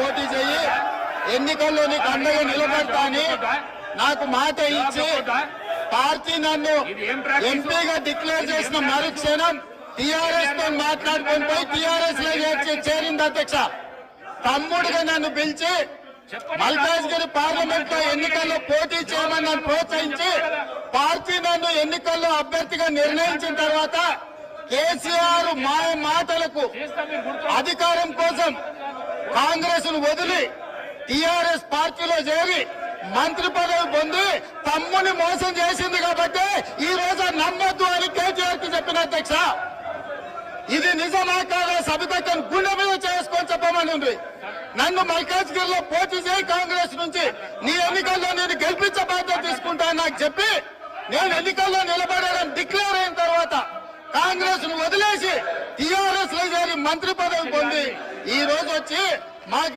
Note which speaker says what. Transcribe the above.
Speaker 1: పోటీ చేయి, ఎన్నికల్లో నీకు అండగా నిలబడతా అని నాకు మాట ఇచ్చి పార్టీ నన్ను ఎంపీగా డిక్లేర్ చేసిన మరుక్షణం టీఆర్ఎస్ తో మాట్లాడుకొని పోయి టీఆర్ఎస్ లో చేరింది అధ్యక్ష. తమ్ముడిగా నన్ను పిలిచి మల్కాజ్గిరి పార్లమెంట్ లో ఎన్నికల్లో పోటీ చేయమని నన్ను ప్రోత్సహించి పార్టీ నన్ను ఎన్నికల్లో అభ్యర్థిగా నిర్ణయించిన తర్వాత కేసీఆర్ మాయ మాటలకు అధికారం కోసం కాంగ్రెస్ ను వదిలి టీఆర్ఎస్ పార్టీలో చేరి మంత్రి పదవి పొంది తమ్ముని మోసం చేసింది కాబట్టి ఈ రోజు నమ్మొద్దు అని కేసీఆర్ కి చెప్పిన అధ్యక్ష. ఇది నిజమా కాదా సబితక్కను గుండె మీద చేసుకొని చెప్పమని ఉంది. నన్ను మల్కాజ్గిరిలో పోటీ చేయి కాంగ్రెస్ నుంచి, నీ ఎన్నికల్లో నేను గెలిపించే బాధ్యత తీసుకుంటా నాకు చెప్పి నేను ఎన్నికల్లో నిలబడాలని డిక్లేర్ అయిన తర్వాత కాంగ్రెస్ ను వదిలేసి టీఆర్ఎస్ లో చేరి మంత్రి పదవి పొంది ఈ రోజు వచ్చి మా